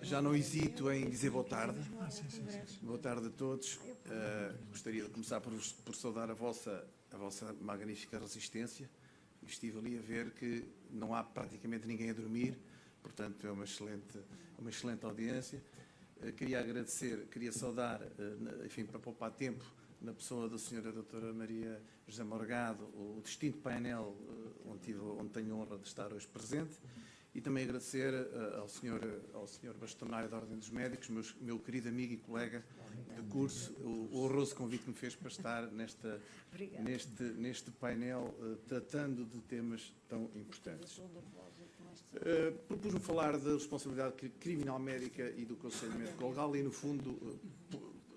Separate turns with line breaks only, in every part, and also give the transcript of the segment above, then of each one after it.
Já não hesito em dizer boa tarde. Boa tarde a todos. Gostaria de começar por saudar a vossa magnífica resistência. Estive ali a ver que não há praticamente ninguém a dormir, portanto é uma excelente audiência. Queria agradecer, queria saudar, enfim, para poupar tempo, na pessoa da senhora doutora Maria José Morgado, o distinto painel onde tenho a honra de estar hoje presente, e também agradecer ao senhor bastonário da Ordem dos Médicos, meu querido amigo e colega de curso, o honroso convite que me fez para estar neste painel tratando de temas tão importantes. Propus-me falar da responsabilidade criminal médica e do Conselho Médico Legal e, no fundo,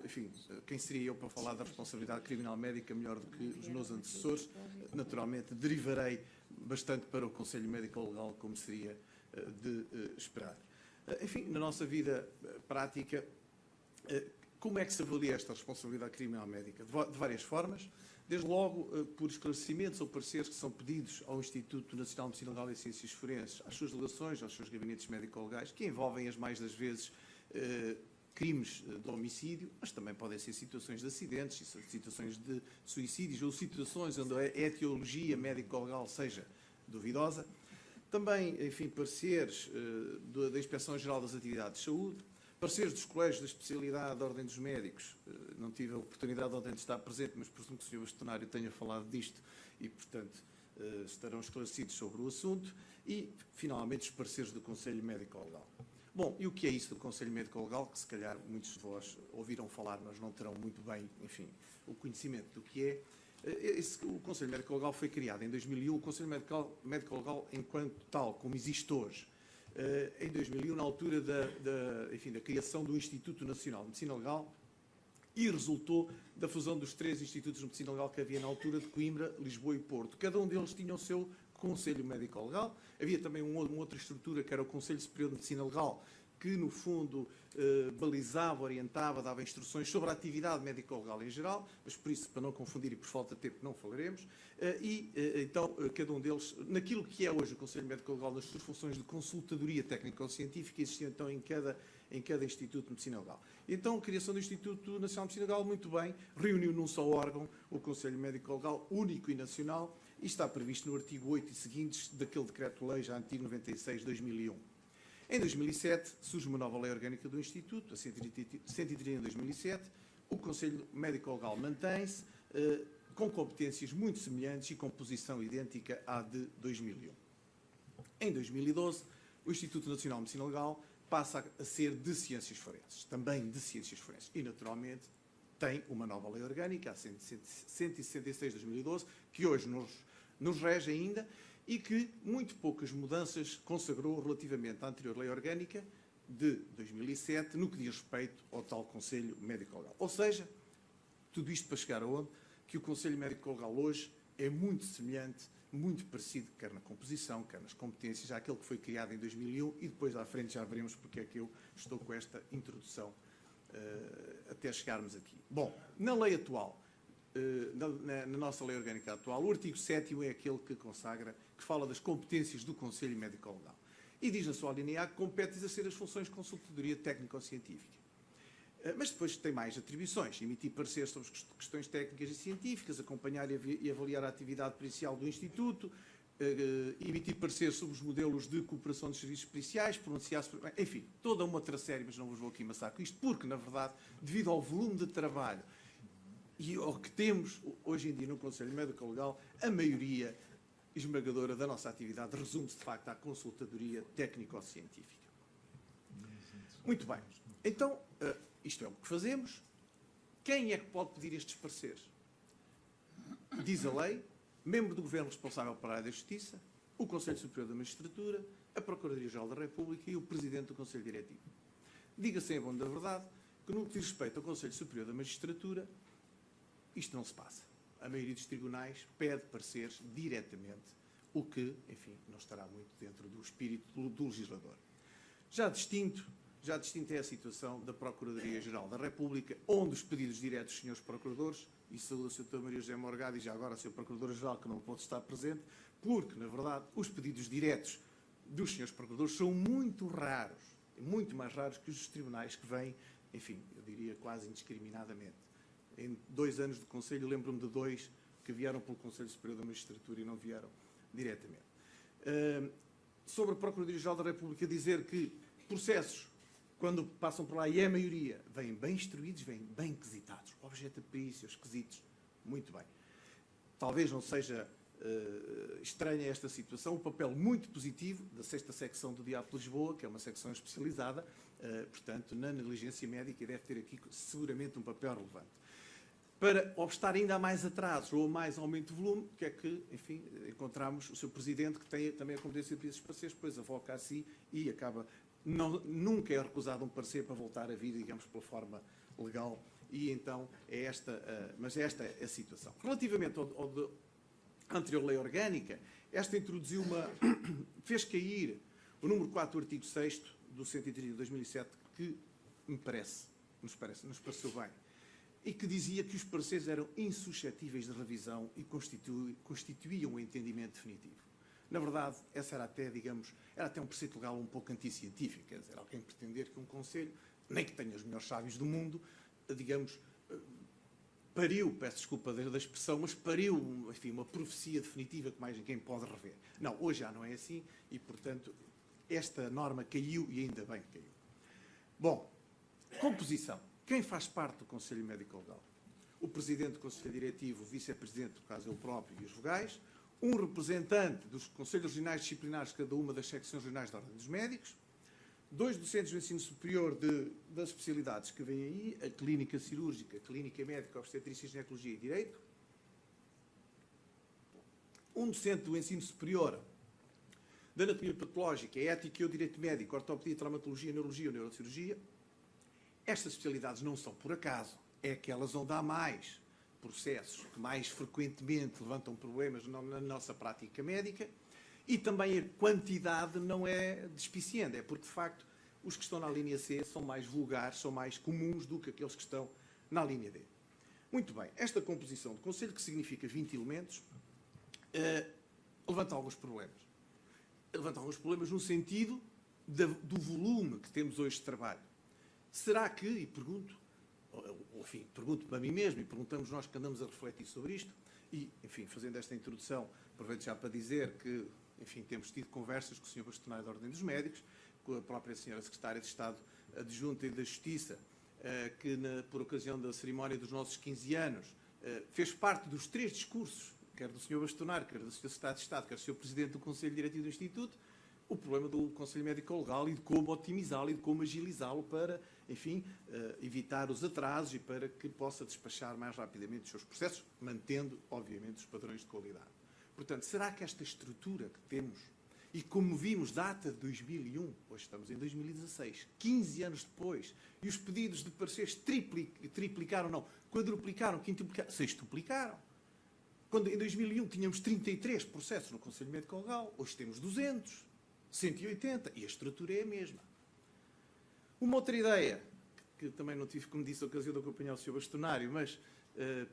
enfim, quem seria eu para falar da responsabilidade criminal médica melhor do que os meus antecessores? Naturalmente, derivarei bastante para o Conselho Médico Legal, como seria de esperar. Enfim, na nossa vida prática, como é que se avalia esta responsabilidade criminal médica? De várias formas. Desde logo, por esclarecimentos ou pareceres que são pedidos ao Instituto Nacional de Medicina Legal e Ciências Forenses, às suas delegações, aos seus gabinetes médico-legais, que envolvem, as mais das vezes, crimes de homicídio, mas também podem ser situações de acidentes, situações de suicídios ou situações onde a etiologia médico-legal seja duvidosa. Também, enfim, pareceres da Inspeção-Geral das Atividades de Saúde, pareceres dos colégios da especialidade da Ordem dos Médicos. Não tive a oportunidade ontem de estar presente, mas presumo que o Sr. Bastonário tenha falado disto e, portanto, estarão esclarecidos sobre o assunto. E, finalmente, os pareceres do Conselho Médico-Legal. Bom, e o que é isso do Conselho Médico-Legal? Que se calhar muitos de vós ouviram falar, mas não terão muito bem, enfim, o conhecimento do que é. O Conselho Médico-Legal foi criado em 2001, o Conselho Médico-Legal enquanto tal, como existe hoje, em 2001, na altura da criação do Instituto Nacional de Medicina Legal, e resultou da fusão dos 3 institutos de medicina legal que havia na altura de Coimbra, Lisboa e Porto. Cada um deles tinha o seu Conselho Médico-Legal. Havia também uma outra estrutura, que era o Conselho Superior de Medicina Legal, que, no fundo, balizava, orientava, dava instruções sobre a atividade médico-legal em geral, mas por isso, para não confundir e por falta de tempo, não falaremos. Então, cada um deles, naquilo que é hoje o Conselho Médico-Legal, nas suas funções de consultadoria técnico-científica, existiam então em cada Instituto de Medicina Legal. Então, a criação do Instituto Nacional de Medicina Legal, muito bem, reuniu num só órgão o Conselho Médico-Legal, único e nacional, e está previsto no artigo 8 e seguintes daquele decreto-lei já antigo 96/2001. Em 2007, surge uma nova lei orgânica do Instituto, a 130 de 2007. O Conselho Médico-Legal mantém-se com competências muito semelhantes e composição idêntica à de 2001. Em 2012, o Instituto Nacional de Medicina Legal passa a ser de Ciências Forenses, também de Ciências Forenses. E, naturalmente, tem uma nova lei orgânica, a 166 de 2012, que hoje nos rege ainda, e que muito poucas mudanças consagrou relativamente à anterior lei orgânica de 2007, no que diz respeito ao tal Conselho Médico-Legal. Ou seja, tudo isto para chegar aonde? Que o Conselho Médico-Legal hoje é muito semelhante, muito parecido, quer na composição, quer nas competências, àquele que foi criado em 2001, e depois à frente já veremos porque é que eu estou com esta introdução até chegarmos aqui. Bom, na lei atual, na nossa lei orgânica atual, o artigo 7º é aquele que consagra, que fala das competências do Conselho Médico-Legal. E diz na sua linha A que compete exercer as funções de consultadoria técnico-científica. Mas depois tem mais atribuições: emitir pareceres sobre questões técnicas e científicas, acompanhar e avaliar a atividade pericial do Instituto, emitir pareceres sobre os modelos de cooperação dos serviços periciais, pronunciar-se, enfim, toda uma outra série, mas não vos vou aqui amassar com isto, porque, na verdade, devido ao volume de trabalho e ao que temos hoje em dia no Conselho Médico-Legal, a maioria esmagadora da nossa atividade resume-se, de facto, à consultadoria técnico-científica. Muito bem. Então, isto é o que fazemos. Quem é que pode pedir estes pareceres? Diz a lei: membro do Governo responsável pela área da Justiça, o Conselho Superior da Magistratura, a Procuradoria-Geral da República e o Presidente do Conselho Diretivo. Diga-se em bom da verdade que, no que diz respeito ao Conselho Superior da Magistratura, isto não se passa. A maioria dos tribunais pede pareceres diretamente, o que, enfim, não estará muito dentro do espírito do legislador. Já distinto é a situação da Procuradoria-Geral da República, onde os pedidos diretos dos senhores procuradores, e saúdo a Sra. Maria José Morgado e já agora a Sra. Procuradora-Geral, que não pode estar presente, porque, na verdade, os pedidos diretos dos senhores procuradores são muito raros, muito mais raros que os dos tribunais que vêm, enfim, eu diria quase indiscriminadamente. Em 2 anos de Conselho, lembro-me de 2 que vieram pelo Conselho Superior da Magistratura e não vieram diretamente. Sobre a Procuradoria-Geral da República, dizer que processos, quando passam por lá, e é a maioria, vêm bem instruídos, vêm bem quesitados. Objeto de perícia, os quesitos, muito bem. Talvez não seja estranha esta situação, o papel muito positivo da 6ª secção do Diabo de Lisboa, que é uma secção especializada, portanto, na negligência médica, e deve ter aqui seguramente um papel relevante. Para obstar ainda a mais atrasos ou a mais aumento de volume, que é que, enfim, encontramos o Sr. Presidente, que tem também a competência de pedir esses pareceres, depois avoca a si e acaba, nunca é recusado um parecer para voltar a vir, digamos, pela forma legal, e então é esta, mas esta é a situação. Relativamente à anterior lei orgânica, esta introduziu fez cair o número 4 do artigo 6º do 130 de 2007, que nos pareceu bem, e que dizia que os pareceres eram insuscetíveis de revisão e constituíam um entendimento definitivo. Na verdade, essa era até, digamos, era até um preceito legal um pouco anticientífico, quer dizer, alguém pretender que um Conselho, nem que tenha os melhores sábios do mundo, digamos, pariu, peço desculpa da expressão, mas pariu, enfim, uma profecia definitiva que mais ninguém pode rever. Não, hoje já não é assim e, portanto, esta norma caiu e ainda bem que caiu. Bom, composição. Quem faz parte do Conselho Médico-Legal? O Presidente do Conselho Diretivo, o Vice-Presidente, no caso ele próprio, e os vogais, um representante dos Conselhos Regionais Disciplinares de cada uma das secções regionais da Ordem dos Médicos, 2 docentes do ensino superior das especialidades que vêm aí, a Clínica Cirúrgica, a Clínica Médica, Obstetrícia, Ginecologia e Direito, um docente do ensino superior da Anatomia Patológica, Ética e o Direito Médico, Ortopedia, Traumatologia, Neurologia ou Neurocirurgia. Estas especialidades não são por acaso, é aquelas onde há mais processos que mais frequentemente levantam problemas na nossa prática médica, e também a quantidade não é despiciente, é porque, de facto, os que estão na linha C são mais vulgares, são mais comuns do que aqueles que estão na linha D. Muito bem, esta composição do Conselho, que significa 20 elementos, levanta alguns problemas. Levanta alguns problemas no sentido do volume que temos hoje de trabalho. Será que, e pergunto, enfim, pergunto-me a mim mesmo, e perguntamos nós que andamos a refletir sobre isto, e, enfim, fazendo esta introdução, aproveito já para dizer que, enfim, temos tido conversas com o Sr. Bastonário da Ordem dos Médicos, com a própria Sra. Secretária de Estado Adjunta e da Justiça, que, por ocasião da cerimónia dos nossos 15 anos, fez parte dos 3 discursos, quer do Sr. Bastonário, quer do Sr. Secretário de Estado, quer do Sr. Presidente do Conselho Diretivo do Instituto, o problema do Conselho Médico-Legal e de como otimizá-lo e de como agilizá-lo para, enfim, evitar os atrasos e para que possa despachar mais rapidamente os seus processos, mantendo, obviamente, os padrões de qualidade. Portanto, será que esta estrutura que temos, e como vimos, data de 2001, hoje estamos em 2016, 15 anos depois, e os pedidos de pareceres triplicaram, não, quadruplicaram, quintuplicaram, sextuplicaram. Quando em 2001 tínhamos 33 processos no Conselho Médico-Legal, hoje temos 200. 180, e a estrutura é a mesma. Uma outra ideia, que também não tive, como disse, a ocasião de acompanhar o Sr. Bastonário, mas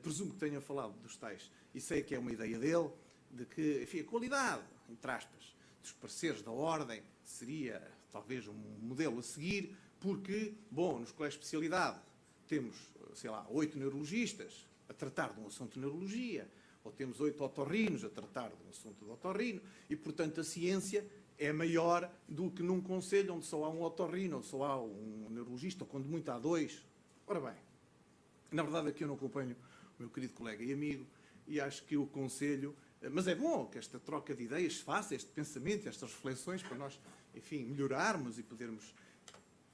presumo que tenha falado dos tais, e sei que é uma ideia dele, de que, enfim, a qualidade, entre aspas, dos pareceres da Ordem seria talvez um modelo a seguir, porque, bom, nos colégios de especialidade temos, sei lá, 8 neurologistas a tratar de um assunto de neurologia, ou temos 8 otorrinos a tratar de um assunto de otorrino, e, portanto, a ciência é maior do que num conselho onde só há um otorrino, ou só há um neurologista, ou quando muito há 2. Ora bem, na verdade aqui eu não acompanho o meu querido colega e amigo, e acho que o Conselho... Mas é bom que esta troca de ideias se faça, este pensamento, estas reflexões, para nós, enfim, melhorarmos e podermos...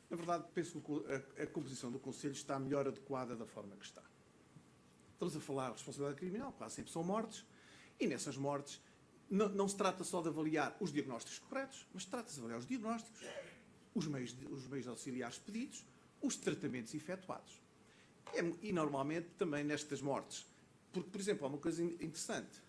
Na verdade, penso que a composição do Conselho está melhor adequada da forma que está. Estamos a falar de responsabilidade criminal, quase sempre são mortes, e nessas mortes não se trata só de avaliar os diagnósticos corretos, mas trata-se de avaliar os diagnósticos, os meios auxiliares pedidos, os tratamentos efetuados. E normalmente também nestas mortes, porque, por exemplo, há uma coisa interessante,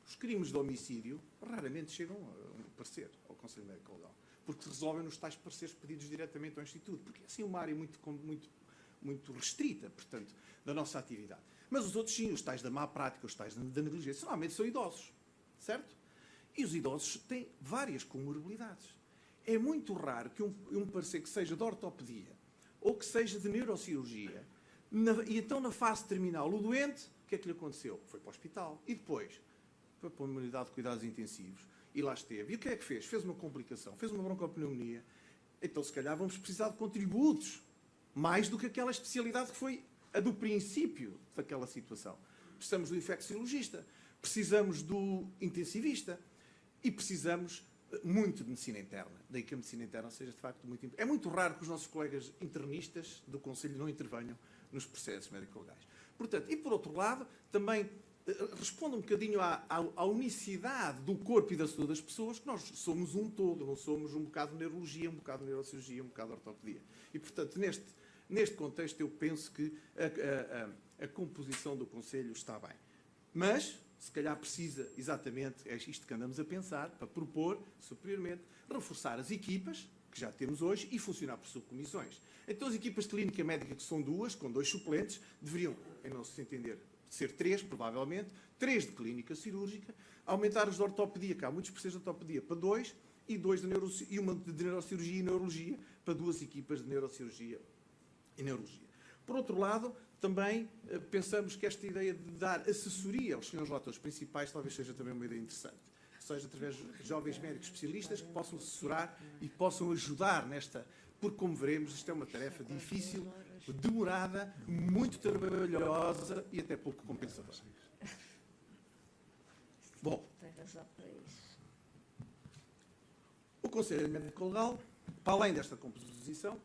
os crimes de homicídio raramente chegam a um parecer ao Conselho Médico-Legal, porque se resolvem nos tais pareceres pedidos diretamente ao Instituto, porque é assim uma área muito restrita, portanto, da nossa atividade. Mas os outros sim, os tais da má prática, os tais da negligência, normalmente são idosos, certo? E os idosos têm várias comorbilidades. É muito raro que um parecer que seja de ortopedia ou que seja de neurocirurgia, e então na fase terminal, o doente, o que é que lhe aconteceu? Foi para o hospital. E depois? Foi para uma unidade de cuidados intensivos. E lá esteve. E o que é que fez? Fez uma complicação, fez uma broncopneumonia. Então, se calhar, vamos precisar de contributos, mais do que aquela especialidade que foi a do princípio daquela situação. Precisamos do infecciologista, precisamos do intensivista e precisamos muito de medicina interna. Daí que a medicina interna seja, de facto, muito importante. É muito raro que os nossos colegas internistas do Conselho não intervenham nos processos médico-legais. Portanto, e por outro lado, também responde um bocadinho à unicidade do corpo e da saúde das pessoas, que nós somos um todo, não somos um bocado de neurologia, um bocado de neurocirurgia, um bocado de ortopedia. E, portanto, neste contexto, eu penso que a composição do Conselho está bem. Mas, se calhar precisa, exatamente, é isto que andamos a pensar, para propor, superiormente, reforçar as equipas, que já temos hoje, e funcionar por subcomissões. Então, as equipas de clínica médica, que são duas, com 2 suplentes, deveriam, em nosso entender, ser 3, provavelmente, 3 de clínica cirúrgica, aumentar os de ortopedia, que há muitos processos de ortopedia, para 2, e uma de neurocirurgia e neurologia, para 2 equipas de neurocirurgia e neurologia. Por outro lado, também pensamos que esta ideia de dar assessoria aos senhores relatores principais talvez seja também uma ideia interessante. Ou seja, através de jovens médicos especialistas que possam assessorar e possam ajudar nesta... Porque, como veremos, isto é uma tarefa difícil, demorada, muito trabalhosa e até pouco compensadora. Bom, o Conselho Médico-Legal, para além desta composição,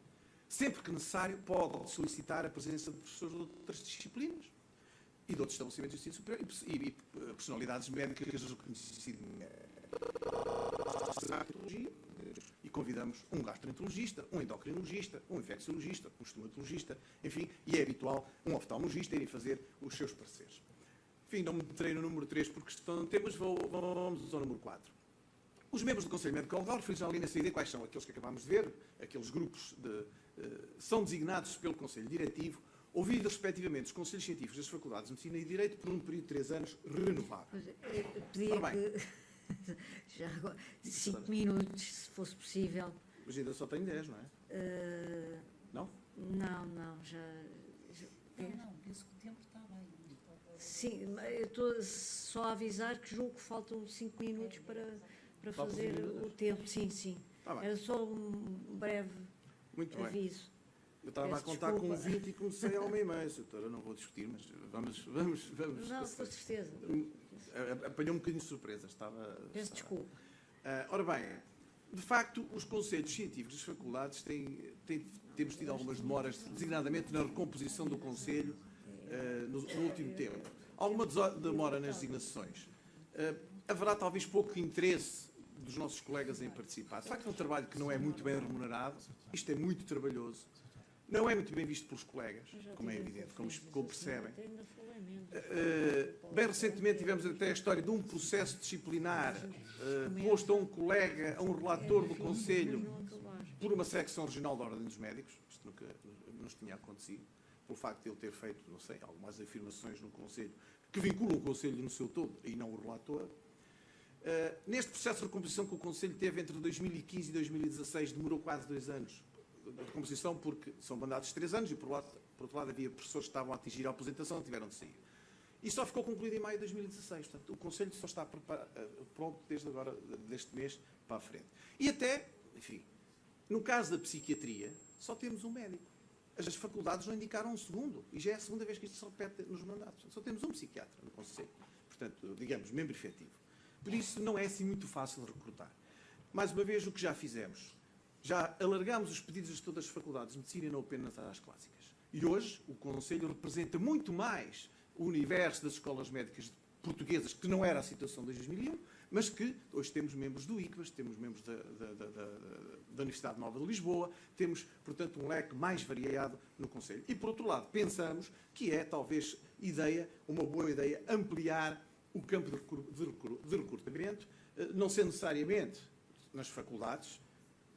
sempre que necessário, pode solicitar a presença de professores de outras disciplinas e de outros estabelecimentos de ensino superior e personalidades médicas reconhecidas e convidamos um gastroenterologista, um endocrinologista, um infecciologista, um estomatologista, enfim, e é habitual um oftalmologista irem fazer os seus pareceres. Enfim, não me meterei no número 3 por questão de temas, vamos ao número 4. Os membros do Conselho Médico-Legal, referidos ali nessa ideia, quais são aqueles que acabámos de ver, aqueles grupos são designados pelo Conselho Diretivo, ouvidos respectivamente os Conselhos Científicos das Faculdades de Medicina e Direito por um período de 3 anos renovável.
Pedia que já agora 5 minutos, se fosse possível.
Mas ainda só tenho 10, não é? Não?
Não, já...
Não, penso que o tempo está bem.
Sim, eu estou só a avisar que julgo que faltam 5 minutos para fazer o tempo. Sim. Era só um breve
Muito bem.
aviso.
Eu estava a contar com 20 e comecei a 1h30, doutora, não vou discutir, mas vamos.
Não, com certeza.
Apanhou um bocadinho de surpresa.
Peço desculpa.
Ora bem, de facto, os conselhos científicos das faculdades temos tido algumas demoras, designadamente na recomposição do Conselho no último tempo. Alguma demora nas designações. Haverá talvez pouco interesse dos nossos colegas em participar. De facto, é um trabalho que não é muito bem remunerado, isto é muito trabalhoso, não é muito bem visto pelos colegas, como é evidente, como percebem. Bem recentemente tivemos até a história de um processo disciplinar posto a um colega, a um relator do Conselho, por uma secção regional da Ordem dos Médicos. Isto nunca nos tinha acontecido, pelo facto de ele ter feito, não sei, algumas afirmações no Conselho que vinculam o Conselho no seu todo e não o relator. Neste processo de recomposição que o Conselho teve entre 2015 e 2016, demorou quase 2 anos de recomposição, porque são mandatos de 3 anos e, por outro lado, havia professores que estavam a atingir a aposentação e tiveram de sair. E só ficou concluído em maio de 2016. Portanto, o Conselho só está pronto desde agora, deste mês, para a frente. E até, enfim, no caso da psiquiatria, só temos um médico. As faculdades não indicaram um segundo. E já é a segunda vez que isto se repete nos mandatos. Só temos um psiquiatra no Conselho. Portanto, digamos, membro efetivo. Por isso, não é assim muito fácil de recrutar. Mais uma vez, o que já fizemos. Já alargamos os pedidos de todas as faculdades de medicina e não apenas às clássicas. E hoje, o Conselho representa muito mais o universo das escolas médicas portuguesas, que não era a situação de 2001, mas que hoje temos membros do ICBAS, temos membros da Universidade Nova de Lisboa, temos, portanto, um leque mais variado no Conselho. E, por outro lado, pensamos que é, talvez, uma boa ideia, ampliar o campo de recrutamento, não sendo necessariamente nas faculdades,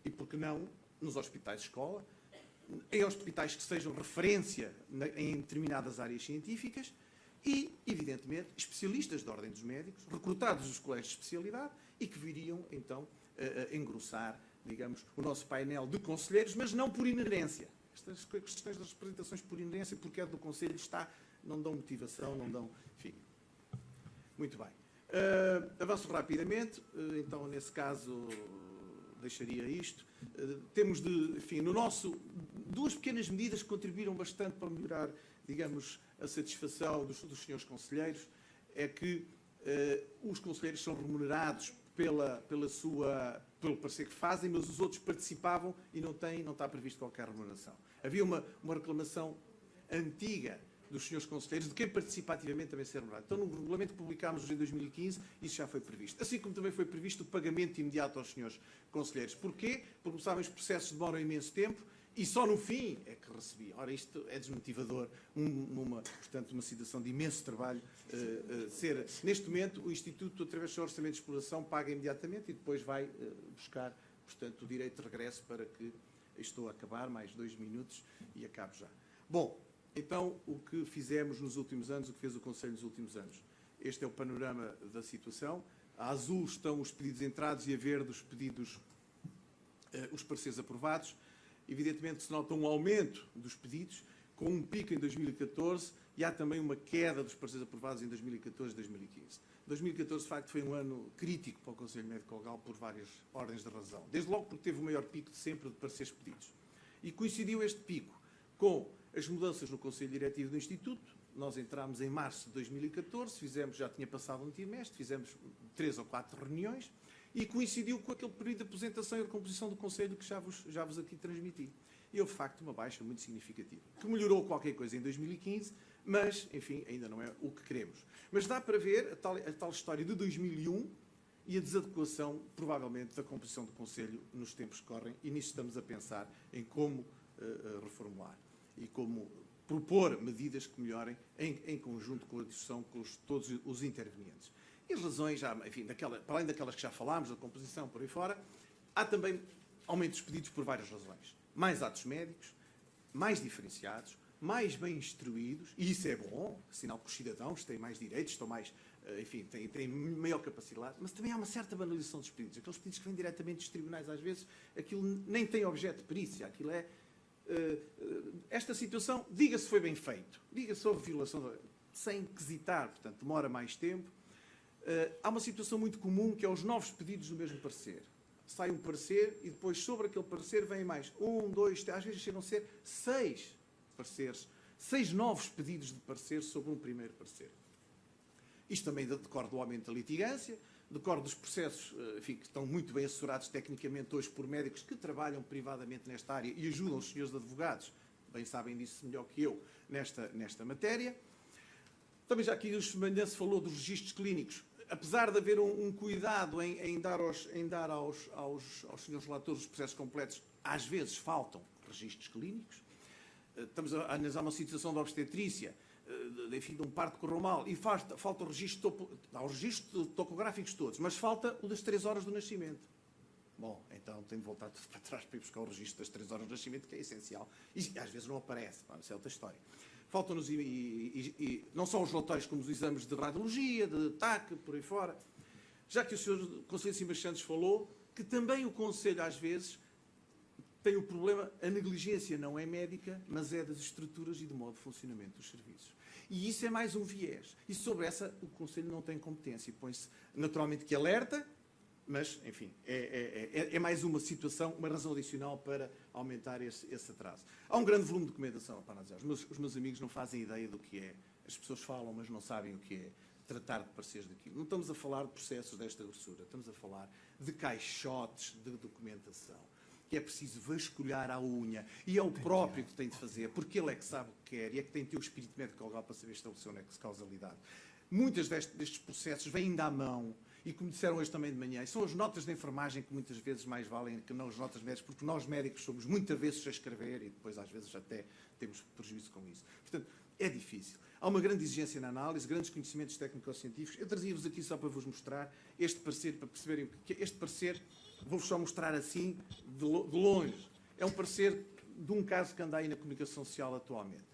e, por que não, nos hospitais de escola, em hospitais que sejam referência em determinadas áreas científicas e, evidentemente, especialistas da Ordem dos Médicos, recrutados dos colégios de especialidade e que viriam, então, engrossar digamos, o nosso painel de conselheiros, mas não por inerência. Estas questões das representações por inerência, porque é do Conselho, não dão motivação, não dão... Enfim. Muito bem. Avanço rapidamente. Então, nesse caso, deixaria isto. Temos, enfim, no nosso... duas pequenas medidas que contribuíram bastante para melhorar, digamos, a satisfação dos senhores conselheiros. É que os conselheiros são remunerados pelo parecer que fazem, mas os outros participavam e não está previsto qualquer remuneração. Havia uma reclamação antiga dos senhores conselheiros de quem participa ativamente também ser remunerado. Então, no regulamento que publicámos em 2015, isso já foi previsto. Assim como também foi previsto o pagamento imediato aos senhores conselheiros. Porquê? Porque, sabem, os processos demoram imenso tempo e só no fim é que recebi. Ora, isto é desmotivador, portanto, uma situação de imenso trabalho. Neste momento, o Instituto, através do seu orçamento de exploração, paga imediatamente e depois vai buscar, portanto, o direito de regresso para que... Estou a acabar, mais 2 minutos e acabo já. Bom, então, o que fizemos nos últimos anos, o que fez o Conselho nos últimos anos? Este é o panorama da situação. A azul estão os pedidos entrados e a verde os pedidos, os pareceres aprovados. Evidentemente se nota um aumento dos pedidos, com um pico em 2014 e há também uma queda dos pareceres aprovados em 2014 e 2015. 2014, de facto, foi um ano crítico para o Conselho Médico Legal por várias ordens de razão. Desde logo porque teve o maior pico de sempre de pareceres pedidos. E coincidiu este pico com as mudanças no Conselho Diretivo do Instituto. Nós entramos em março de 2014, já tinha passado um trimestre, fizemos 3 ou 4 reuniões e coincidiu com aquele período de apresentação e recomposição do Conselho que já vos aqui transmiti. E houve, de facto, uma baixa muito significativa, que melhorou qualquer coisa em 2015, mas, enfim, ainda não é o que queremos. Mas dá para ver a tal história de 2001 e a desadequação, provavelmente, da composição do Conselho nos tempos que correm, e nisso estamos a pensar em como reformular e como propor medidas que melhorem em conjunto com a discussão com todos os intervenientes. E as razões, enfim, para além daquelas que já falámos, da composição por aí fora, há também aumentos pedidos por várias razões. Mais atos médicos, mais diferenciados, mais bem instruídos, e isso é bom, sinal que os cidadãos têm mais direitos, estão mais, enfim, têm maior capacidade, mas também há uma certa banalização dos pedidos. Aqueles pedidos que vêm diretamente dos tribunais, às vezes, aquilo nem tem objeto de perícia, aquilo é... esta situação, diga se foi bem feito, diga se houve violação, sem quesitar, portanto, demora mais tempo. Há uma situação muito comum que é os novos pedidos do mesmo parecer. Sai um parecer e depois sobre aquele parecer vem mais 1, 2, 3, às vezes chegam a ser 6 pareceres, 6 novos pedidos de parecer sobre um primeiro parecer. Isto também decorre do aumento da litigância, decorre dos processos, enfim, que estão muito bem assessorados tecnicamente hoje por médicos que trabalham privadamente nesta área e ajudam os senhores advogados, bem sabem disso melhor que eu, nesta matéria. Também já aqui o semelhança falou dos registros clínicos. Apesar de haver um cuidado em dar aos senhores relatores os processos completos, às vezes faltam registros clínicos. Estamos a analisar uma situação de obstetrícia, enfim, de um parto que correu mal, e falta o registro, há os registros topográficos todos, mas falta o das 3 horas do nascimento. Bom, então tenho de voltar tudo para trás para ir buscar o registro das 3 horas do nascimento, que é essencial. E às vezes não aparece, isso é outra história. Faltam-nos não só os relatórios, como os exames de radiologia, de TAC, por aí fora. Já que o Sr. Conselheiro Simas Santos falou, que também o Conselho, às vezes, tem o problema, a negligência não é médica, mas é das estruturas e do modo de funcionamento dos serviços. E isso é mais um viés. E sobre essa, o Conselho não tem competência. E põe-se, naturalmente, que alerta, mas, enfim, é mais uma situação, uma razão adicional para aumentar esse atraso. Há um grande volume de documentação para analisar. Os meus amigos não fazem ideia do que é. As pessoas falam, mas não sabem o que é tratar de pareceres daquilo. Não estamos a falar de processos desta grossura. Estamos a falar de caixotes de documentação, que é preciso vasculhar à unha. E é o próprio que tem de fazer, porque ele é que sabe o que quer e é que tem de ter o espírito médico legal para saber estabelecer o nexo de causalidade. Muitas destes processos vêm ainda à mão. E como disseram hoje também de manhã, são as notas de enfermagem que muitas vezes mais valem que não as notas médicas, porque nós médicos somos muitas vezes a escrever e depois às vezes até temos prejuízo com isso. Portanto, é difícil. Há uma grande exigência na análise, grandes conhecimentos técnico-científicos. Eu trazia-vos aqui só para vos mostrar este parecer, para perceberem o que é. Este parecer, vou-vos só mostrar assim, de longe. É um parecer de um caso que anda aí na comunicação social atualmente.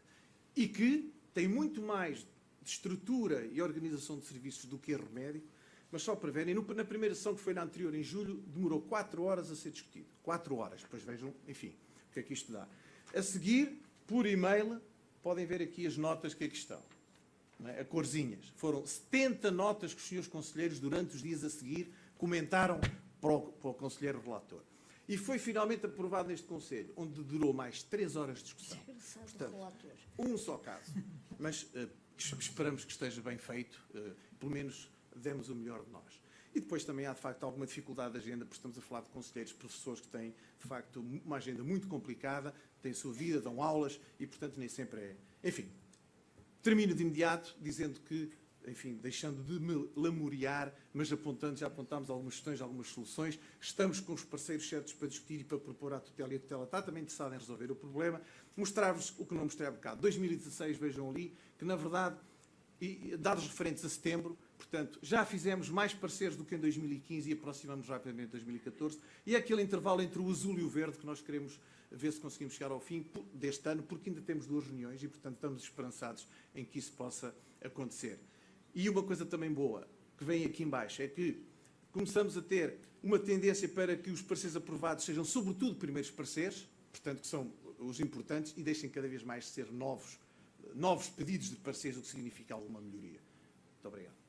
E que tem muito mais de estrutura e organização de serviços do que erro médico, mas só para verem, na primeira sessão que foi na anterior, em julho, demorou 4 horas a ser discutido. 4 horas. Depois vejam, enfim, o que é que isto dá. A seguir, por e-mail, podem ver aqui as notas que aqui estão. Não é? A corzinhas. Foram 70 notas que os senhores conselheiros, durante os dias a seguir, comentaram para o conselheiro relator. E foi finalmente aprovado neste Conselho, onde durou mais 3 horas de discussão. Portanto, um só caso. Mas esperamos que esteja bem feito, pelo menos demos o melhor de nós. E depois também há, de facto, alguma dificuldade de agenda, porque estamos a falar de conselheiros, professores que têm, de facto, uma agenda muito complicada, têm a sua vida, dão aulas e, portanto, nem sempre é... Enfim, termino de imediato dizendo que, enfim, deixando de me lamorear, mas já apontámos algumas questões, algumas soluções. Estamos com os parceiros certos para discutir e para propor à tutela, e a tutela está também interessada em resolver o problema. Mostrar-vos o que não mostrei há bocado. 2016, vejam ali, que na verdade, dados referentes a setembro, portanto, já fizemos mais parceiros do que em 2015 e aproximamos rapidamente de 2014. E é aquele intervalo entre o azul e o verde que nós queremos ver se conseguimos chegar ao fim deste ano, porque ainda temos 2 reuniões e, portanto, estamos esperançados em que isso possa acontecer. E uma coisa também boa, que vem aqui em baixo, é que começamos a ter uma tendência para que os parceiros aprovados sejam, sobretudo, primeiros parceiros, portanto, que são os importantes, e deixem cada vez mais ser novos pedidos de parceiros, o que significa alguma melhoria. Muito obrigado.